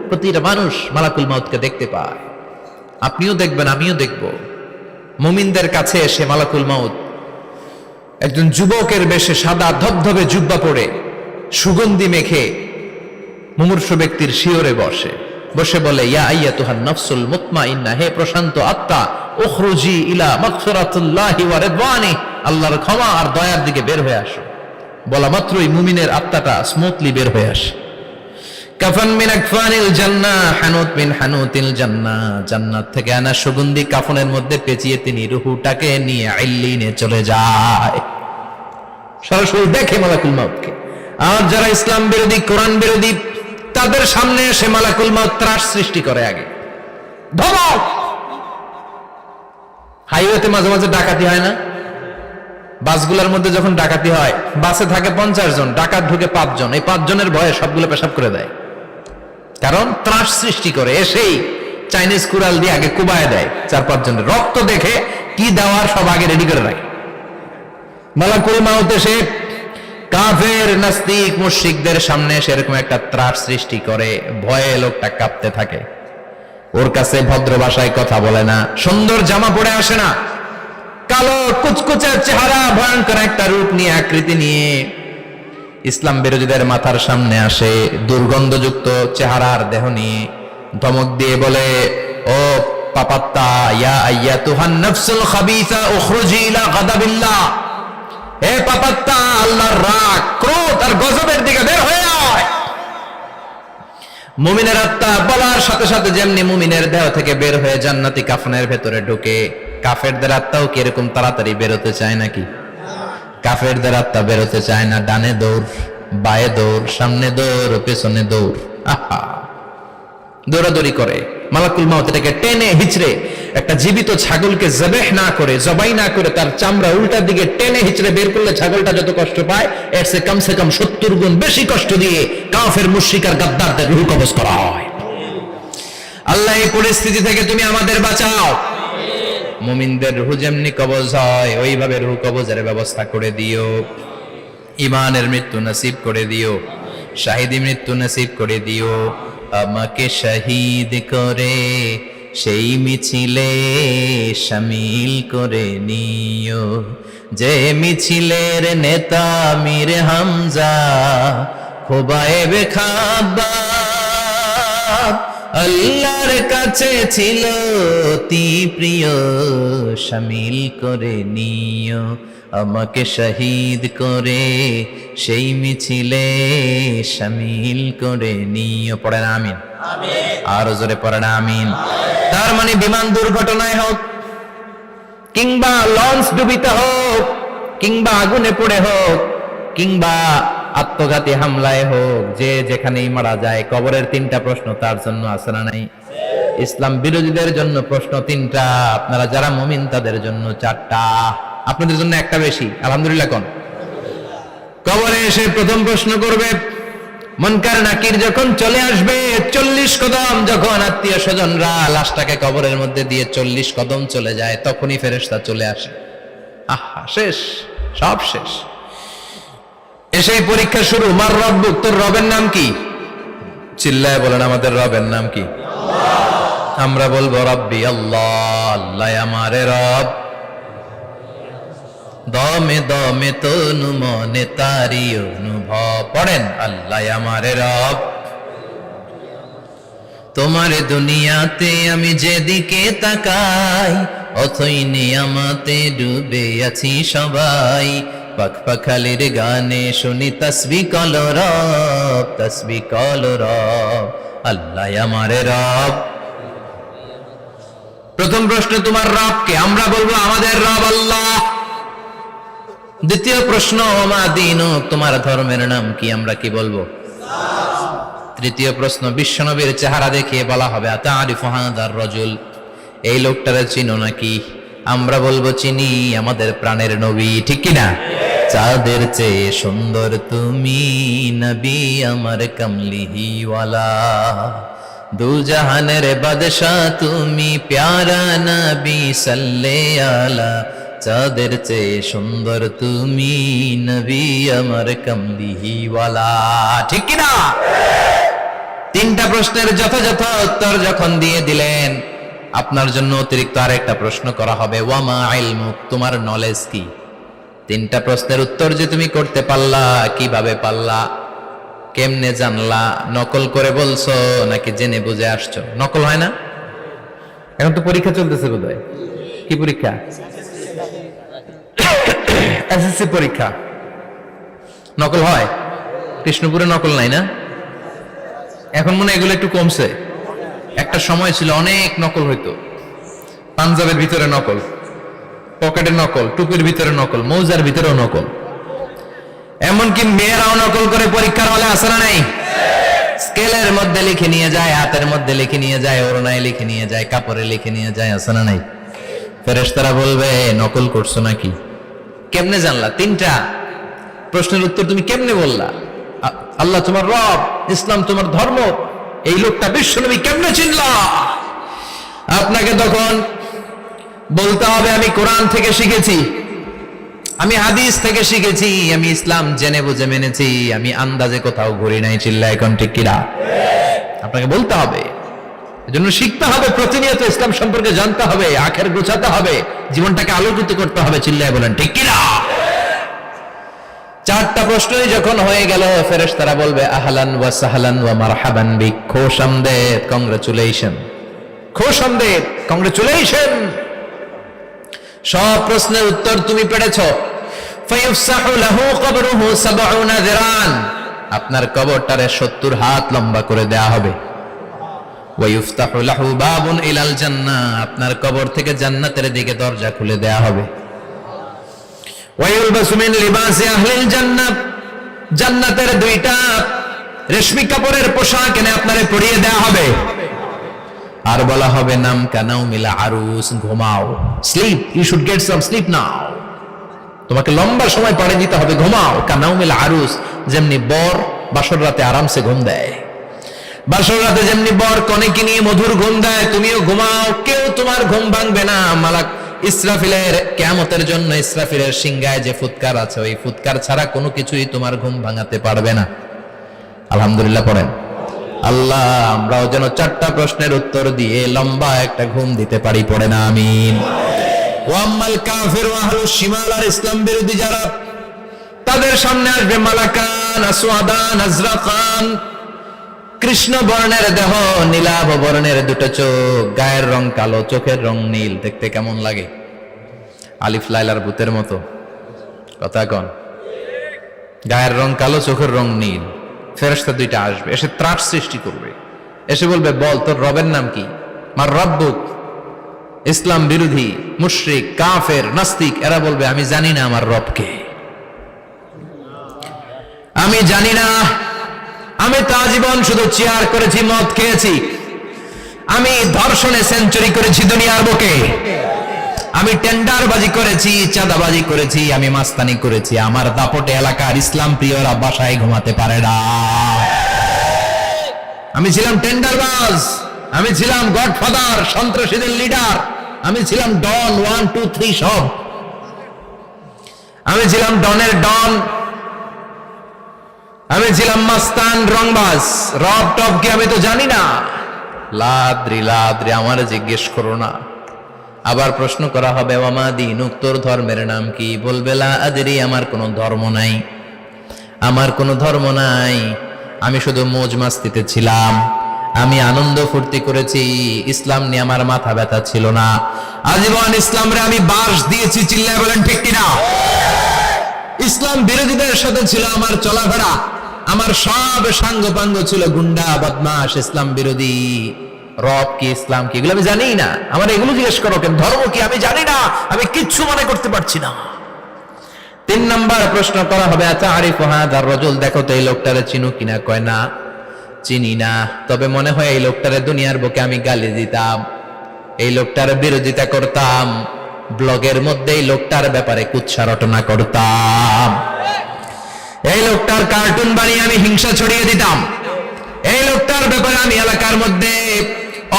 প্রতিটা মানুষ মালাকুল মাউতকে দেখতে পায়। আপনিও দেখবেন, আমিও দেখব। মুমিনদের কাছে এসে মালাকুল মাউত একজন যুবকের বেশে সাদা ধবধবে জুব্বা পরে সুগন্ধি মেখে মুমূর্ষু ব্যক্তির শিয়রে বসে বলে, ইয়া আইয়াতুহান নাফসুল মুতমাইন্না, হে প্রশান্ত আত্মা, উখরুজি ইলা মাগফিরাতুল্লাহি ওয়া রিদওয়ানি, আল্লাহর ক্ষমা আর দয়ার দিকে বের হয়ে আসো। বলা মাত্রই মুমিনের আত্মাটা স্মুথলি বের হয়ে আসে। কাফান মিন আকফানিল জান্নাহ, হানুত মিন হানুতিল জান্নাহ, জান্নাত থেকে আনা সুগন্ধি কাফনের মধ্যে পেঁচিয়ে তিনি রূহটাকে নিয়ে ইল্লিনে চলে যায়। সরাসরি দেখে মালাকুল মাউতকে। আর যারা ইসলাম বিরোধী, কোরআন বিরোধী, তাদের সামনে এসে মালাকুল মাউত ত্রাস সৃষ্টি করে। আগে ধমক। হাইওয়েতে মাঝে মাঝে ডাকাতি হয় না? বাসগুলোর মধ্যে যখন ডাকাতি হয়, বাসে থাকে 50 জন, ডাকাত ঢুকে 5 জন, এই 5 জনের ভয়ে সবগুলো পেশাব করে দেয়। কারণ ত্রাস সৃষ্টি করে। এসেই চাইনিজ কুড়াল দিয়ে আগে কুবায় দেয় 4-5 জনের। রক্ত দেখে কি দেওয়ার সব আগে রেডি করে রাখে। মালাকুল মাউত এসে কাফের, নাস্তিক, মুশরিকদের সামনে সেরকম একটা ত্রাস সৃষ্টি করে। ভয়ে লোকটা কাঁপতে থাকে। ওর কাছে ভদ্র ভাষায় কথা বলে না, সুন্দর জামা পরে আসে না, কালো কুচকুচে চেহারা, ভয়ঙ্কর একটা রূপ নিয়ে, আকৃতি নিয়ে ইসলাম বিরোধীদের মাথার সামনে আসে। দুর্গন্ধযুক্ত চেহারার দেহ নিয়ে ধমক দিয়ে বলে, ও পাপাত্তা, ইয়া আইয়াতুহান নাফসুল খাবিসা উখরুজি ইলা গাদাবিল্লাহ, হে পাপাত্তা, আল্লাহর রাগ, ক্রোধ আর গজবের দিকে বের হয়ে আয়। মুমিনের আত্মা বলার সাথে সাথে যেমনি মুমিনের দেহ থেকে বের হয়ে জান্নাতি কাফনের ভেতরে ঢুকে, কাফেরদের আত্মাও কি এরকম তাড়াতাড়ি বেরোতে চায় নাকি? কাফেরদের আত্মা বেরোতে চায় না। ডানে দৌড়, বায়ে দৌড়, সামনে দৌড়, পেছনে দৌড়, আহা, দৌড়াদৌড়ি করে। মালাকুল মাউত এটাকে টেনে হিচড়ে, একটা জীবিত ছাগলকে জবাই না করে তার চামড়া উল্টার দিকে টেনে হিচড়ে বের করলে ছাগলটা যত কষ্ট পায়, এর চেয়ে কমসে কম 70 গুণ বেশি কষ্ট দিয়ে কাফের, মুশরিক আর গাদ্দারদের রূহ কবজ করা হয়। আল্লাহ, এই পরিস্থিতি থেকে তুমি আমাদের বাঁচাও। মুমিনদের রূহ যেমনি কবজ হয়, ওইভাবে রূহ কবজের ব্যবস্থা করে দিও। ইমানের মৃত্যু নসিব করে দিও, শাহিদি মৃত্যু নসিব করে দিও। আমাকে শহীদ করে সেই মিছিলে শামিল করে নিও, যে মিছিলের নেতা মীর হামজা, খোবায়েবে খাব্বাব, আল্লাহর কাছে ছিল অতি প্রিয়, শামিল করে নিও। আমাকে শহীদ করে সেই মিছিলে শামিল করে নিও। পড়েন আমিন। আর জোরে পড়েন আমিন। তার মানে বিমান দুর্ঘটনায় হোক, কিংবা লঞ্চ ডুবিতে হোক, কিংবা আগুনে পড়ে হোক, কিংবা আত্মঘাতী হামলায় হোক, যে যেখানেই মারা যায়, কবরের 3টা প্রশ্ন তার জন্য আছে না নাই? ইসলাম বিরোধীদের জন্য প্রশ্ন 3টা, আপনারা যারা মুমিন তাদের জন্য 4টা। আপনাদের জন্য একটা বেশি, আলহামদুলিল্লাহ। কোন কবরে এসে প্রথম প্রশ্ন করবে, মুনকার নাকির যখন চলে আসবে, 40 কদম যখন আত্মীয় স্বজনরা লাশটাকে কবরের মধ্যে দিয়ে 40 কদম চলে যায়, তখনই ফেরেশতা চলে আসে। আহা, শেষ, সব শেষ। এসেই পরীক্ষা শুরু। মার রব্বুক, তোর রবের নাম কি? চিল্লায় বলেন, আমাদের রবের নাম কি? আমরা বলবো রব্বি আল্লাহ, আল্লাহ আমারে রব। দমে দমে তনু মনে তারি অনুভব। পড়েন, আল্লাহ আমারে রব। তোমার দুনিয়াতে আমি যেদিকে তাকাই, অথই নিয়ামতে ডুবে আছি সবাই। পাখপাখালির গানে শুনি তসবিহ কলরব, তসবিহ কলরব, আল্লাহ আমারে রব। প্রথম প্রশ্ন, তোমার রব কে? আমরা বলবো আমাদের রব আল্লাহ। দ্বিতীয় প্রশ্ন, ওমা দীনুক, তোমার ধর্মের নাম কি? আমরা কি বলবো? তৃতীয় প্রশ্ন, বিশ্বনবীর চেহারা দেখিয়ে বলা হবে, আতারিফু হাদার রাজুল, এই লোকটারে চিনো নাকি? আমরা বলবো চিনি, আমাদের প্রাণের নবী, ঠিক কি না? চাঁদের চেয়ে সুন্দর তুমি নবী আমার কামলিহিওয়ালা, দু জাহানের বাদশাহ তুমি প্যারা নবী সাল্লে আলা, চাঁদের চেয়ে সুন্দর তুমি নবী আমার কামলিহিওয়ালা, ঠিক কি না? তিনটা প্রশ্নের যথাযথ উত্তর যখন দিয়ে দিলেন, আপনার জন্য অতিরিক্ত আরেকটা প্রশ্ন করা হবে, ওয়ামা ইলমুক, তোমার নলেজ কি? তিনটা প্রশ্নের উত্তর যে তুমি করতে পারলা, কিভাবে পারলা, কেমনে জানলা? নকল করে বলছো নাকি জেনে বুঝে আসছো? নকল হয় না? এখন তো পরীক্ষা চলতেছে বোধহয়। কি পরীক্ষা? এসএসসি পরীক্ষা। নকল হয়? কৃষ্ণপুরে নকল নাই না? এখন মনে হয় এগুলো একটু কমছে। একটা সময় ছিল অনেক নকল হইতো। পাঞ্জাবের ভিতরে নকল, পকেটে নকল, টুপির ভিতরে নকল, মৌজার ভিতরেও নকল, এমনকি মেয়েরাও নকল করে পরীক্ষার হলে আসে না নাই? স্কেলের মধ্যে লিখে নিয়ে যায়, হাতের মধ্যে লিখে নিয়ে যায়, ওড়নায় লিখে নিয়ে যায়, কাপড়ে লিখে নিয়ে যায়, আসে না নাই? ফেরেশতারা বলবে নকল করছো নাকি? কেমনে জানলা? তিনটা প্রশ্নের উত্তর তুমি কেমনে বললা? আল্লাহ তোমার রব, ইসলাম তোমার ধর্ম, এই লোকটা বিশ্বনবী, কেমনে চিনলা? আপনাকে তখন বলতে হবে আমি কোরআন থেকে শিখেছি, আমি হাদিস থেকে শিখেছি, আমি ইসলাম জেনে বুঝে মেনেছি, আমি আন্দাজে কোথাও ঘুরি নাই। চিল্লা এখন ঠিক কিনা? আপনাকে বলতে হবে। এজন্য শিখতে হবে, প্রতিনিয়ত ইসলাম সম্পর্কে জানতে হবে, আখের গোছাতে হবে, জীবনটাকে আলোকিত করতে হবে। চিল্লায় বলেন ঠিক কিনা? চারটা প্রশ্নই যখন হয়ে গেল, ফেরেশতারা বলবে আহলান ওয়া সাহলান ওয়া মারহাবান বিক, খোশামদেদ, কংগ্রাচুলেশন, খোশামদেদ, কংগ্রাচুলেশন। সব প্রশ্নের উত্তর তুমি পেরেছো। ফায়ুফসাহু লাহু কবরুহু ৭০ যিরান, আপনার কবরটারে ৭০ হাত লম্বা করে দেয়া হবে। ওয়া ইফতাহু লাহু বাবুন ইলাল জান্নাহ, আপনার কবর থেকে জান্নাতের দিকে দরজা খুলে দেয়া হবে। ওয়া ইউলবাসু মিন লিবাসি আহলিল জান্নাহ, জান্নাতের দুইটা রেশমি কাপড়ের পোশাক এনে আপনারে পরিয়ে দেয়া হবে। আর বলা হবে নাম কানাও মিলা আরুস, ঘুমাও, sleep, you should get some sleep now, তোমাকে লম্বা সময় পাড়ে দিতে হবে, ঘুমাও। কানাও মিলা আরুস, যেমনি বর বাসর রাতে আরামসে ঘুম দেয়, বাসর রাতে যেমনি বর কনেকে নিয়ে মধুর ঘুম দেয়, তুমিও ঘুমাও, কেউ তোমার ঘুম ভাঙবে না। মালাক ইসরাফিলের, কিয়ামতের জন্য ইসরাফিলের সিংহায় যে ফুৎকার আছে, ওই ফুৎকার ছাড়া কোনো কিছুই তোমার ঘুম ভাঙাতে পারবে না। আলহামদুলিল্লাহ পড়েন। আল্লাহ আমরাও যেন চারটা প্রশ্নের উত্তর দিয়ে লম্বা একটা ঘুম দিতে পারি, পড়ে না আমিন। ওয়াম্মাল কাফির ওয়া আহলুশ শিমাল, আর ইসলাম বিরোধী যারা, তাদের সামনে আসবে মালাকান আসওয়াদান আজরাকান, কৃষ্ণ বর্ণের দেহ, নীলাভ বর্ণের দুটো চোখ, গায়ের রং কালো, চোখের রং নীল। দেখতে কেমন লাগে? আলিফ লাইলার ভূতের মতো। কথা কন। গায়ের রং কালো, চোখের রং নীল। ফেরেশতা দুইটা আসবে, এসে ত্রাস সৃষ্টি করবে, এসে বলবে বল তোর রবের নাম কি? মার রব্বুক। ইসলাম বিরোধী মুশরিক, কাফের, নাস্তিক এরা বলবে আমি জানি না আমার রবকে, আমি জানি না, আমি তো আজীবন শুধু চেয়ার করেছি, মদ খেয়েছি, আমি ধর্ষণে সেঞ্চুরি করেছি দুনিয়ার বুকে, আমি টেন্ডারবাজি করেছি, চাঁদাবাজি করেছি, আমি মাস্তানি করেছি, আমার দাপটে এলাকার ইসলাম প্রিয়রা বাসায় ঘুমাতে পারে না। আমি ছিলাম টেন্ডারবাজ, আমি ছিলাম গডফাদার, সন্ত্রাসীদের লিডার, আমি ছিলাম ডন 1 2 3 সব, আমি ছিলাম ডনের ডন, আমি ছিলাম মাস্তান, রংবাজ, রব টপকে আমি তো জানি না। লাদ্রি লাদ্রি, আমার জিজ্ঞেস করো না। আবার প্রশ্ন করা হবে ওয়ামা দীনুক, তোর ধর্মের নাম কি? বলবে লা আদরি, আমার কোনো ধর্ম নাই, আমার কোনো ধর্ম নাই, আমি শুধু মৌজ মাস্তিতে ছিলাম, আমি আনন্দ ফুর্তি করেছি, ইসলাম নিয়ে আমার মাথা ব্যথা ছিল না, আজীবন ইসলামরে আমি বাস দিয়েছি। চিল্লায় বলেন ঠিক কিনা? ইসলাম বিরোধীদের সাথে ছিল আমার চলাফেরা, আমার সব সাঙ্গপাঙ্গ ছিল গুন্ডা বদমাশ, ইসলাম বিরোধী। রব কি, ইসলাম কি, এগুলো আমি জানি না। আমার এগুলো জিজ্ঞেস করো কেন? ধর্ম কি আমি জানি না, আমি কিচ্ছু মনে করতে পারছি না। 3 নাম্বার প্রশ্ন করা হবে আতারিফু হাযার রাজুল, দেখো তো এই লোকটারে চিনো কিনা? কয় না, চিনি না, তবে মনে হয় এই লোকটারে দুনিয়ার বুকে আমি গালি দিতাম, এই লোকটার বিরোধিতা করতাম, ব্লগের মধ্যে এই লোকটার ব্যাপারে কুৎসা রটনা করতাম, এই লোকটার কার্টুন বানিয়ে আমি হিংসা ছড়িয়ে দিতাম, এই লোকটার ব্যাপারে আমি এলাকার মধ্যে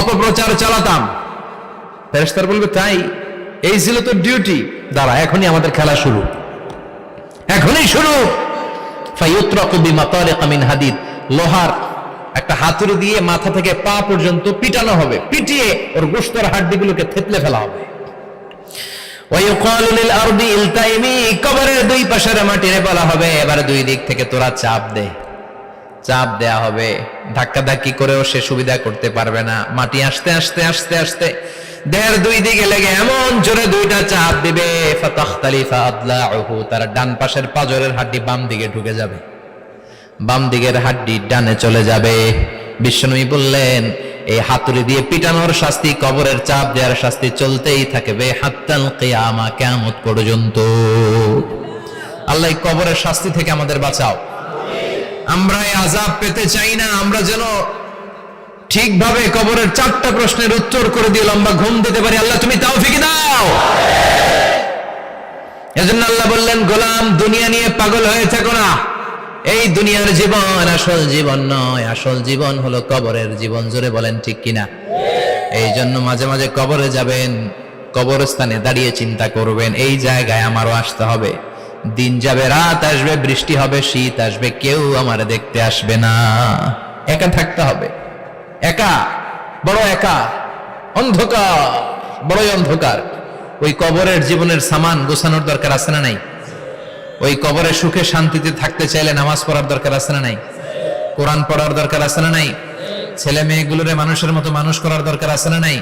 অপপ্রচার চালাতাম। ফেরেশতারা বলবে তাই, এই ছিল তোর ডিউটি, দাঁড়া এখনই আমাদের খেলা শুরু, এখনই শুরু। ফায়ুতরাকু বিমাতারিক মিন হাদিদ, লোহার একটা একটা হাতুড়ি দিয়ে মাথা থেকে পা পর্যন্ত পিটানো হবে, পিটিয়ে ওর গোশতের হাড্ডিগুলোকে থেতলে ফেলা হবে। ওয়ায়ুকালু লিল আরদি ইলতাইমি, কবরের দুই পাশের মাটিরে বলা হবে এবার দুই দিক থেকে তোরা চাপ দে। চাপ দেয়া হবে, ধাক্কা ধাক্কি করেও সে সুবিধা করতে পারবে না। মাটি আস্তে আস্তে আস্তে আস্তে দেহের দুই দিকে লেগে এমন জোরে দুইটা চাপ দিবে, ফাতাখতালিফা আদলাউহু, তার ডান পাশের পাজরের হাড্ডি বাম দিকে ঢুকে যাবে, বাম দিকের হাড্ডি ডানে চলে যাবে। বিশ্বনবী বললেন এই হাতুড়ি দিয়ে পিটানোর শাস্তি, কবরের চাপ দেওয়ার শাস্তি চলতেই থাকবে হাত্তাল কিয়ামা, কিয়ামত পর্যন্ত। আল্লাহ এই কবরের শাস্তি থেকে আমাদের বাঁচাও। আমরা এই আযাব পেতে চাই না, আমরা যেন ঠিকভাবে কবরের 4টা প্রশ্নের উত্তর করে দিয়ে লম্বা ঘুম দিতে পারি। আল্লাহ তুমি তৌফিক দাও। এজন্য আল্লাহ বললেন গোলাম দুনিয়া নিয়ে পাগল হয়ে থেকো না, এই দুনিয়ার জীবন আসল জীবন নয়, আসল জীবন হলো কবরের জীবন। জোরে বলেন ঠিক কিনা? এই জন্য মাঝে মাঝে কবরে যাবেন, কবরস্থানে দাঁড়িয়ে চিন্তা করবেন এই জায়গায় আমারও আসতে হবে। দিন যাবে, রাত আসবে, বৃষ্টি হবে, শীত আসবে, কেউ আমার দেখতে আসবে না, একা থাকতে হবে। একা, বড় একা, অন্ধকার, বড়ই অন্ধকার। ওই কবরের জীবনের সামান গোছানোর দরকার আছে না নাই? ওই কবরে সুখে শান্তিতে থাকতে চাইলে নামাজ পড়ার দরকার আছে না নাই? কোরআন পড়ার দরকার আছে না নাই? ছেলে মেয়েগুলোরে মানুষের মতো মানুষ করার দরকার আছে না নাই?